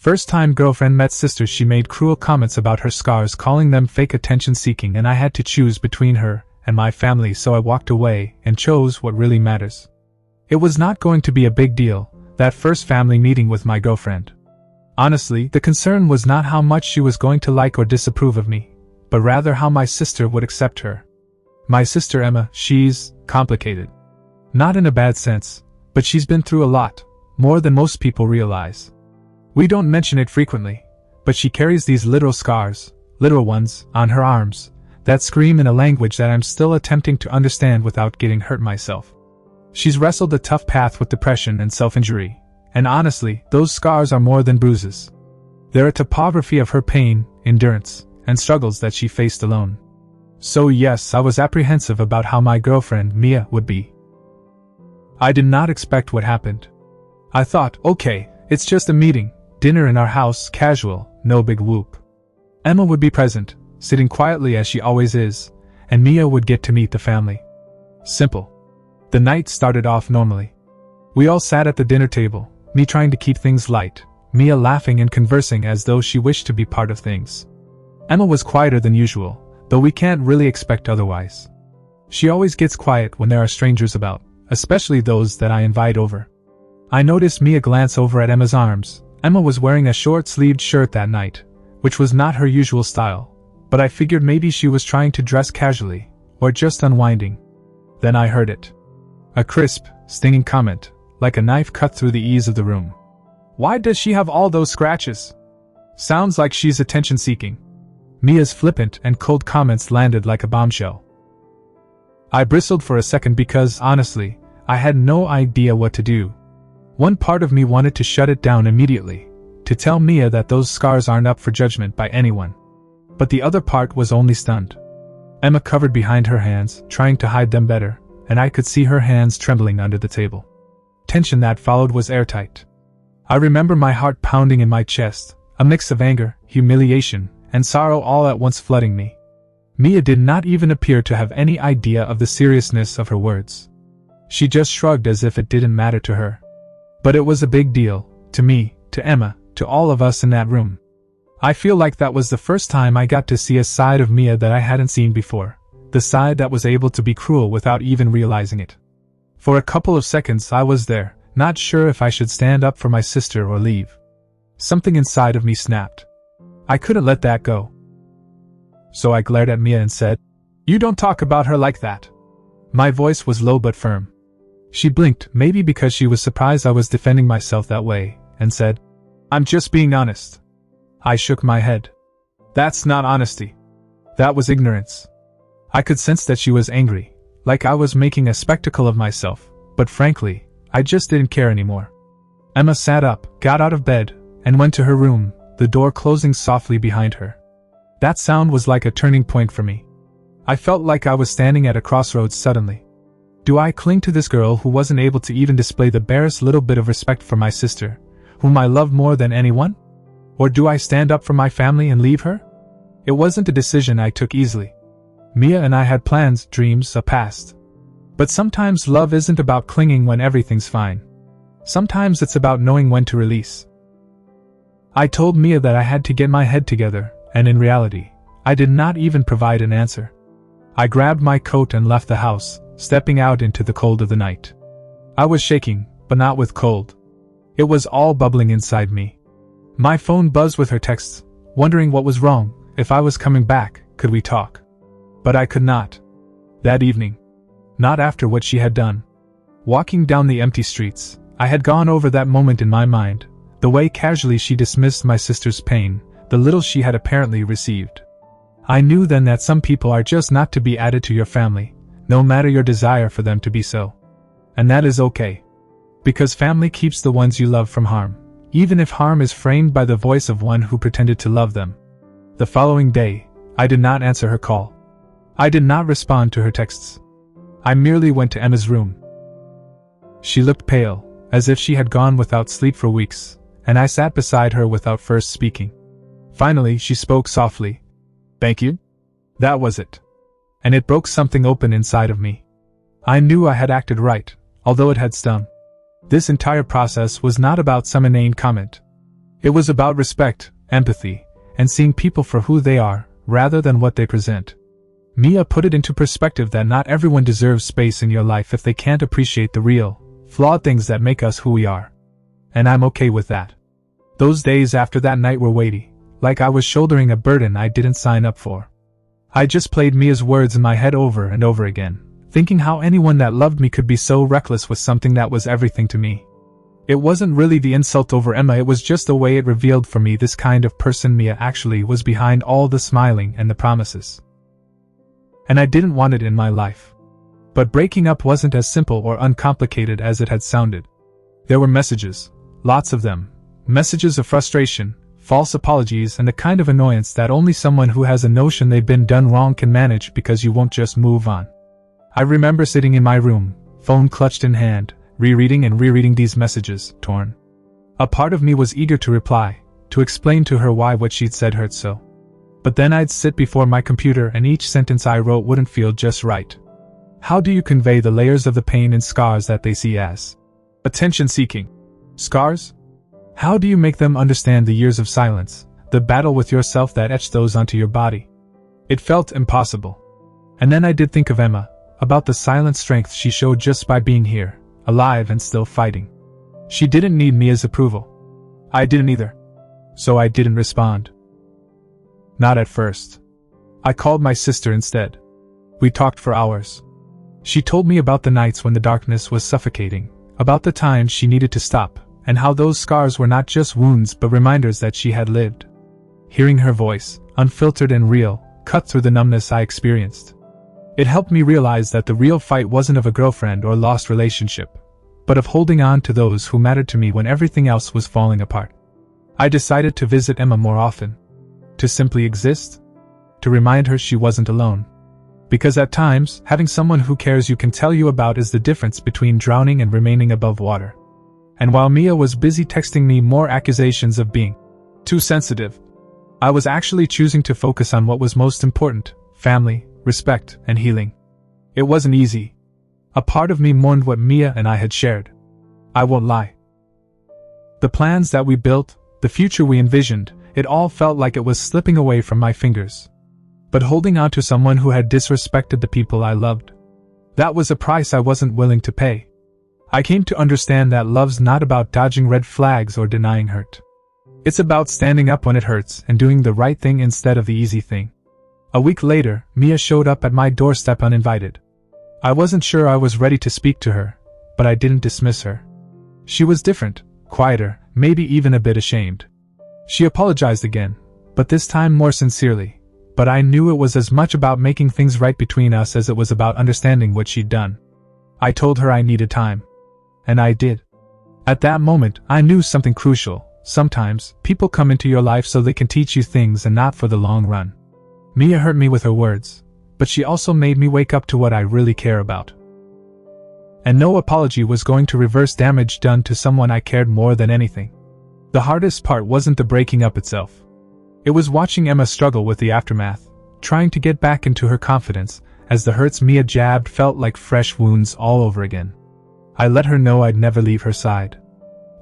First-time girlfriend met sister. She made cruel comments about her scars, calling them fake attention-seeking, and I had to choose between her and my family, so I walked away and chose what really matters. It was not going to be a big deal, that first family meeting with my girlfriend. Honestly, the concern was not how much she was going to like or disapprove of me, but rather how my sister would accept her. My sister Emma, she's complicated. Not in a bad sense, but she's been through a lot, more than most people realize. We don't mention it frequently, but she carries these literal scars, literal ones, on her arms, that scream in a language that I'm still attempting to understand without getting hurt myself. She's wrestled a tough path with depression and self-injury, and honestly, those scars are more than bruises. They're a topography of her pain, endurance, and struggles that she faced alone. So yes, I was apprehensive about how my girlfriend, Mia, would be. I did not expect what happened. I thought, okay, it's just a meeting, dinner in our house, casual, no big whoop. Emma would be present, sitting quietly as she always is, and Mia would get to meet the family. Simple. The night started off normally. We all sat at the dinner table, me trying to keep things light, Mia laughing and conversing as though she wished to be part of things. Emma was quieter than usual, though we can't really expect otherwise. She always gets quiet when there are strangers about, especially those that I invite over. I noticed Mia glance over at Emma's arms. Emma was wearing a short-sleeved shirt that night, which was not her usual style, but I figured maybe she was trying to dress casually, or just unwinding. Then I heard it. A crisp, stinging comment, like a knife cut through the ease of the room. Why does she have all those scratches? Sounds like she's attention-seeking. Mia's flippant and cold comments landed like a bombshell. I bristled for a second because, honestly, I had no idea what to do. One part of me wanted to shut it down immediately, to tell Mia that those scars aren't up for judgment by anyone. But the other part was only stunned. Emma covered behind her hands, trying to hide them better, and I could see her hands trembling under the table. Tension that followed was airtight. I remember my heart pounding in my chest, a mix of anger, humiliation, and sorrow all at once flooding me. Mia did not even appear to have any idea of the seriousness of her words. She just shrugged as if it didn't matter to her. But it was a big deal, to me, to Emma, to all of us in that room. I feel like that was the first time I got to see a side of Mia that I hadn't seen before, the side that was able to be cruel without even realizing it. For a couple of seconds I was there, not sure if I should stand up for my sister or leave. Something inside of me snapped. I couldn't let that go. So I glared at Mia and said, "You don't talk about her like that." My voice was low but firm. She blinked, maybe because she was surprised I was defending myself that way, and said, "I'm just being honest." I shook my head. That's not honesty. That was ignorance. I could sense that she was angry, like I was making a spectacle of myself, but frankly, I just didn't care anymore. Emma sat up, got out of bed, and went to her room, the door closing softly behind her. That sound was like a turning point for me. I felt like I was standing at a crossroads suddenly. Do I cling to this girl who wasn't able to even display the barest little bit of respect for my sister, whom I loved more than anyone? Or do I stand up for my family and leave her? It wasn't a decision I took easily. Mia and I had plans, dreams, a past. But sometimes love isn't about clinging when everything's fine. Sometimes it's about knowing when to release. I told Mia that I had to get my head together, and in reality, I did not even provide an answer. I grabbed my coat and left the house, stepping out into the cold of the night. I was shaking, but not with cold. It was all bubbling inside me. My phone buzzed with her texts, wondering what was wrong, if I was coming back, could we talk? But I could not. That evening. Not after what she had done. Walking down the empty streets, I had gone over that moment in my mind, the way casually she dismissed my sister's pain, the little she had apparently received. I knew then that some people are just not to be added to your family, no matter your desire for them to be so. And that is okay. Because family keeps the ones you love from harm, even if harm is framed by the voice of one who pretended to love them. The following day, I did not answer her call. I did not respond to her texts. I merely went to Emma's room. She looked pale, as if she had gone without sleep for weeks, and I sat beside her without first speaking. Finally, she spoke softly. "Thank you?" That was it. And it broke something open inside of me. I knew I had acted right, although it had stung. This entire process was not about some inane comment. It was about respect, empathy, and seeing people for who they are, rather than what they present. Mia put it into perspective that not everyone deserves space in your life if they can't appreciate the real, flawed things that make us who we are. And I'm okay with that. Those days after that night were weighty, like I was shouldering a burden I didn't sign up for. I just played Mia's words in my head over and over again, thinking how anyone that loved me could be so reckless with something that was everything to me. It wasn't really the insult over Emma, it was just the way it revealed for me this kind of person Mia actually was behind all the smiling and the promises. And I didn't want it in my life. But breaking up wasn't as simple or uncomplicated as it had sounded. There were messages, lots of them, messages of frustration, false apologies, and the kind of annoyance that only someone who has a notion they've been done wrong can manage because you won't just move on. I remember sitting in my room, phone clutched in hand, rereading and rereading these messages, torn. A part of me was eager to reply, to explain to her why what she'd said hurt so. But then I'd sit before my computer and each sentence I wrote wouldn't feel just right. How do you convey the layers of the pain and scars that they see as attention-seeking scars? How do you make them understand the years of silence, the battle with yourself that etched those onto your body? It felt impossible. And then I did think of Emma, about the silent strength she showed just by being here, alive and still fighting. She didn't need Mia's approval. I didn't either. So I didn't respond. Not at first. I called my sister instead. We talked for hours. She told me about the nights when the darkness was suffocating, about the times she needed to stop, and how those scars were not just wounds but reminders that she had lived. Hearing her voice, unfiltered and real, cut through the numbness I experienced. It helped me realize that the real fight wasn't of a girlfriend or lost relationship, but of holding on to those who mattered to me when everything else was falling apart. I decided to visit Emma more often. To simply exist. To remind her she wasn't alone. Because at times, having someone who cares you can tell you about is the difference between drowning and remaining above water. And while Mia was busy texting me more accusations of being too sensitive, I was actually choosing to focus on what was most important: family, respect, and healing. It wasn't easy. A part of me mourned what Mia and I had shared. I won't lie. The plans that we built, the future we envisioned, it all felt like it was slipping away from my fingers. But holding on to someone who had disrespected the people I loved, that was a price I wasn't willing to pay. I came to understand that love's not about dodging red flags or denying hurt. It's about standing up when it hurts and doing the right thing instead of the easy thing. A week later, Mia showed up at my doorstep uninvited. I wasn't sure I was ready to speak to her, but I didn't dismiss her. She was different, quieter, maybe even a bit ashamed. She apologized again, but this time more sincerely, but I knew it was as much about making things right between us as it was about understanding what she'd done. I told her I needed time. And I did. At that moment, I knew something crucial. Sometimes, people come into your life so they can teach you things and not for the long run. Mia hurt me with her words, but she also made me wake up to what I really care about. And no apology was going to reverse damage done to someone I cared more than anything. The hardest part wasn't the breaking up itself. It was watching Emma struggle with the aftermath, trying to get back into her confidence, as the hurts Mia jabbed felt like fresh wounds all over again. I let her know I'd never leave her side.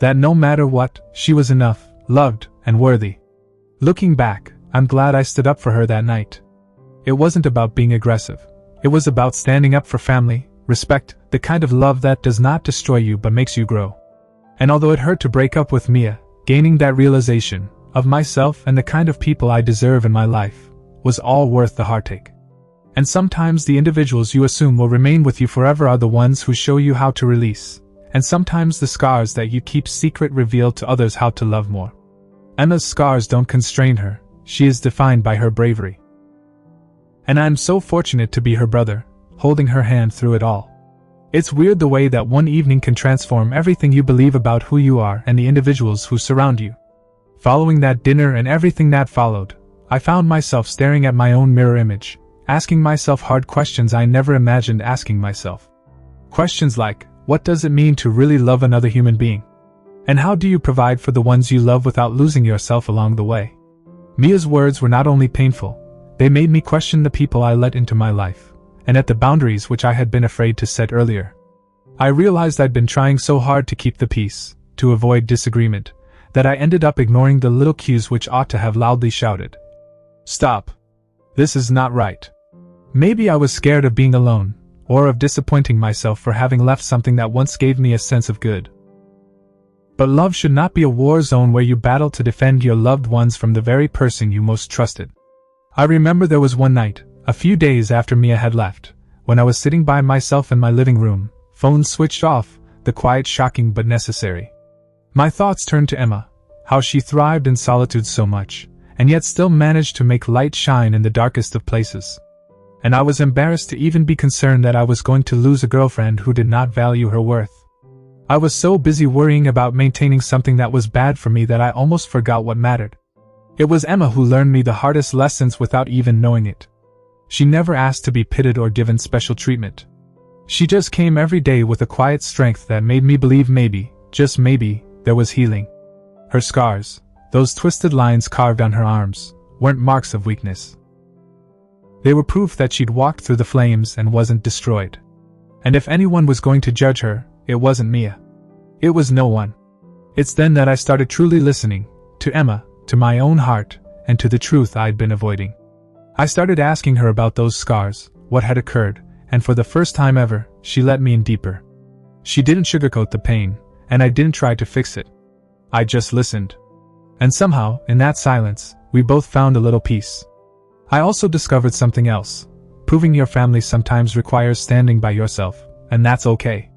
That no matter what, she was enough, loved, and worthy. Looking back, I'm glad I stood up for her that night. It wasn't about being aggressive. It was about standing up for family, respect, the kind of love that does not destroy you but makes you grow. And although it hurt to break up with Mia, gaining that realization of myself and the kind of people I deserve in my life was all worth the heartache. And sometimes the individuals you assume will remain with you forever are the ones who show you how to release, and sometimes the scars that you keep secret reveal to others how to love more. Emma's scars don't constrain her, she is defined by her bravery. And I'm so fortunate to be her brother, holding her hand through it all. It's weird the way that one evening can transform everything you believe about who you are and the individuals who surround you. Following that dinner and everything that followed, I found myself staring at my own mirror image, asking myself hard questions I never imagined asking myself. Questions like, what does it mean to really love another human being? And how do you provide for the ones you love without losing yourself along the way? Mia's words were not only painful, they made me question the people I let into my life, and at the boundaries which I had been afraid to set earlier. I realized I'd been trying so hard to keep the peace, to avoid disagreement, that I ended up ignoring the little cues which ought to have loudly shouted, "Stop! This is not right." Maybe I was scared of being alone, or of disappointing myself for having left something that once gave me a sense of good. But love should not be a war zone where you battle to defend your loved ones from the very person you most trusted. I remember there was one night, a few days after Mia had left, when I was sitting by myself in my living room, phone switched off, the quiet shocking but necessary. My thoughts turned to Emma, how she thrived in solitude so much, and yet still managed to make light shine in the darkest of places. And I was embarrassed to even be concerned that I was going to lose a girlfriend who did not value her worth. I was so busy worrying about maintaining something that was bad for me that I almost forgot what mattered. It was Emma who learned me the hardest lessons without even knowing it. She never asked to be pitied or given special treatment. She just came every day with a quiet strength that made me believe maybe, just maybe, there was healing. Her scars, those twisted lines carved on her arms, weren't marks of weakness. They were proof that she'd walked through the flames and wasn't destroyed. And if anyone was going to judge her, it wasn't Mia. It was no one. It's then that I started truly listening, to Emma, to my own heart, and to the truth I'd been avoiding. I started asking her about those scars, what had occurred, and for the first time ever, she let me in deeper. She didn't sugarcoat the pain, and I didn't try to fix it. I just listened. And somehow, in that silence, we both found a little peace. I also discovered something else. Proving your family sometimes requires standing by yourself, and that's okay.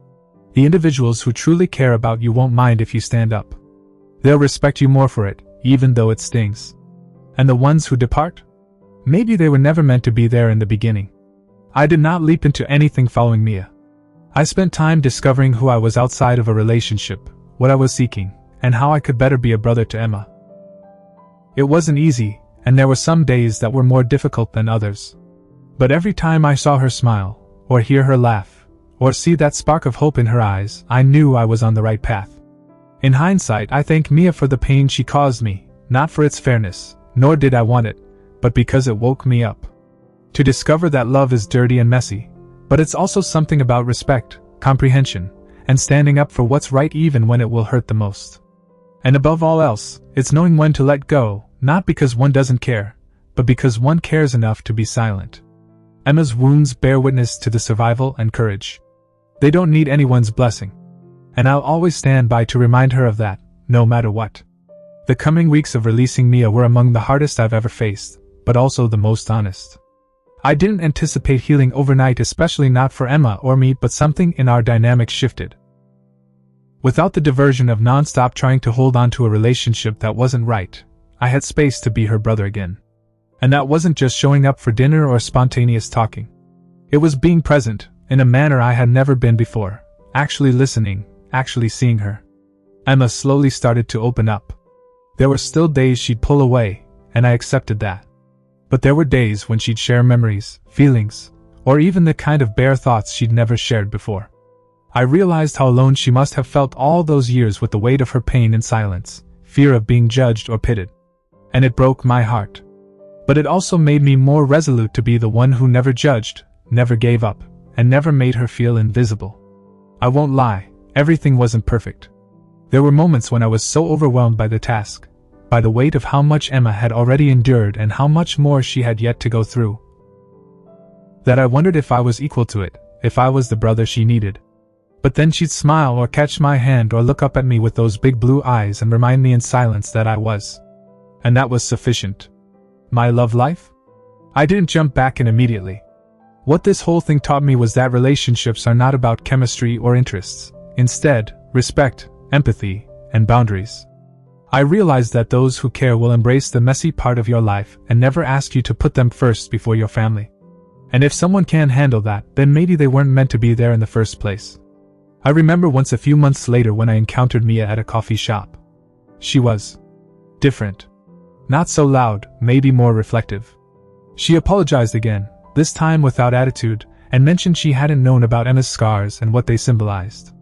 The individuals who truly care about you won't mind if you stand up. They'll respect you more for it, even though it stings. And the ones who depart? Maybe they were never meant to be there in the beginning. I did not leap into anything following Mia. I spent time discovering who I was outside of a relationship, what I was seeking, and how I could better be a brother to Emma. It wasn't easy, and there were some days that were more difficult than others. But every time I saw her smile, or hear her laugh, or see that spark of hope in her eyes, I knew I was on the right path. In hindsight, I thank Mia for the pain she caused me, not for its fairness, nor did I want it, but because it woke me up. To discover that love is dirty and messy, but it's also something about respect, comprehension, and standing up for what's right even when it will hurt the most. And above all else, it's knowing when to let go, not because one doesn't care, but because one cares enough to be silent. Emma's wounds bear witness to the survival and courage. They don't need anyone's blessing. And I'll always stand by to remind her of that, no matter what. The coming weeks of releasing Mia were among the hardest I've ever faced, but also the most honest. I didn't anticipate healing overnight, especially not for Emma or me, but something in our dynamic shifted. Without the diversion of non-stop trying to hold on to a relationship that wasn't right, I had space to be her brother again. And that wasn't just showing up for dinner or spontaneous talking. It was being present, in a manner I had never been before, actually listening, actually seeing her. Emma slowly started to open up. There were still days she'd pull away, and I accepted that. But there were days when she'd share memories, feelings, or even the kind of bare thoughts she'd never shared before. I realized how alone she must have felt all those years with the weight of her pain in silence, fear of being judged or pitied. And it broke my heart. But it also made me more resolute to be the one who never judged, never gave up, and never made her feel invisible. I won't lie, everything wasn't perfect. There were moments when I was so overwhelmed by the task, by the weight of how much Emma had already endured and how much more she had yet to go through, that I wondered if I was equal to it, if I was the brother she needed. But then she'd smile or catch my hand or look up at me with those big blue eyes and remind me in silence that I was. And that was sufficient. My love life? I didn't jump back in immediately. What this whole thing taught me was that relationships are not about chemistry or interests. Instead, respect, empathy, and boundaries. I realized that those who care will embrace the messy part of your life and never ask you to put them first before your family. And if someone can't handle that, then maybe they weren't meant to be there in the first place. I remember once a few months later when I encountered Mia at a coffee shop. She was different. Not so loud, maybe more reflective. She apologized again, this time without attitude, and mentioned she hadn't known about Emma's scars and what they symbolized.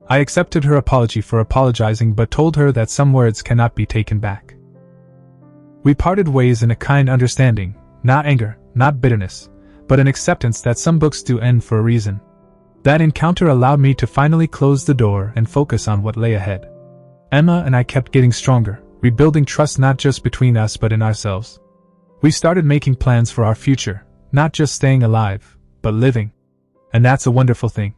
I accepted her apology for apologizing but told her that some words cannot be taken back. We parted ways in a kind understanding, not anger, not bitterness, but an acceptance that some books do end for a reason. That encounter allowed me to finally close the door and focus on what lay ahead. Emma and I kept getting stronger, rebuilding trust not just between us but in ourselves. We started making plans for our future, not just staying alive, but living. And that's a wonderful thing.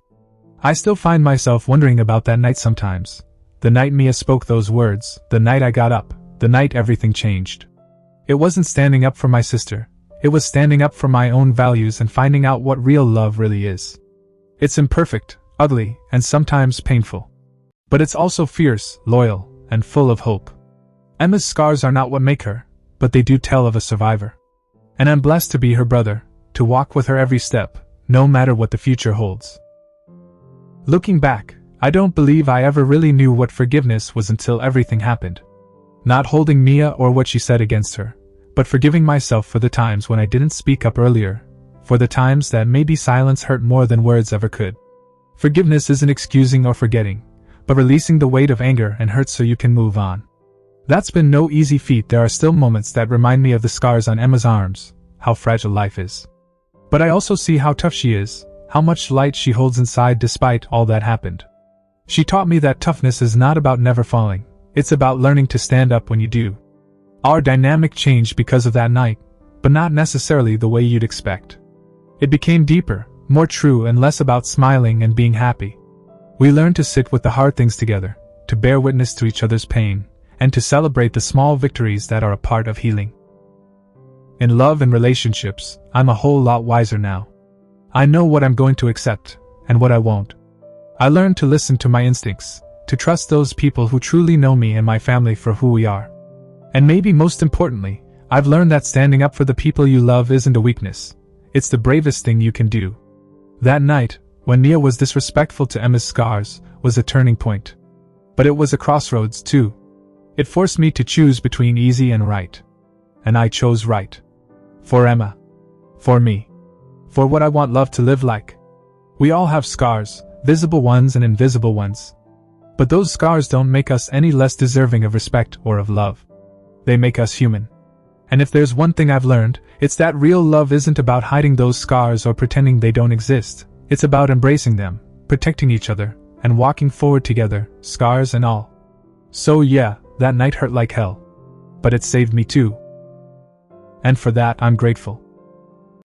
I still find myself wondering about that night sometimes. The night Mia spoke those words, the night I got up, the night everything changed. It wasn't standing up for my sister, it was standing up for my own values and finding out what real love really is. It's imperfect, ugly, and sometimes painful. But it's also fierce, loyal, and full of hope. Emma's scars are not what make her, but they do tell of a survivor. And I'm blessed to be her brother, to walk with her every step, no matter what the future holds. Looking back, I don't believe I ever really knew what forgiveness was until everything happened. Not holding Mia or what she said against her, but forgiving myself for the times when I didn't speak up earlier, for the times that maybe silence hurt more than words ever could. Forgiveness isn't excusing or forgetting, but releasing the weight of anger and hurt so you can move on. That's been no easy feat. There are still moments that remind me of the scars on Emma's arms, how fragile life is. But I also see how tough she is, how much light she holds inside despite all that happened. She taught me that toughness is not about never falling, it's about learning to stand up when you do. Our dynamic changed because of that night, but not necessarily the way you'd expect. It became deeper, more true, and less about smiling and being happy. We learned to sit with the hard things together, to bear witness to each other's pain, and to celebrate the small victories that are a part of healing. In love and relationships, I'm a whole lot wiser now. I know what I'm going to accept, and what I won't. I learned to listen to my instincts, to trust those people who truly know me and my family for who we are. And maybe most importantly, I've learned that standing up for the people you love isn't a weakness, it's the bravest thing you can do. That night, when Mia was disrespectful to Emma's scars, was a turning point. But it was a crossroads too. It forced me to choose between easy and right. And I chose right. For Emma. For me. For what I want love to live like. We all have scars, visible ones and invisible ones. But those scars don't make us any less deserving of respect or of love. They make us human. And if there's one thing I've learned, it's that real love isn't about hiding those scars or pretending they don't exist. It's about embracing them, protecting each other, and walking forward together, scars and all. So yeah, that night hurt like hell. But it saved me too. And for that I'm grateful.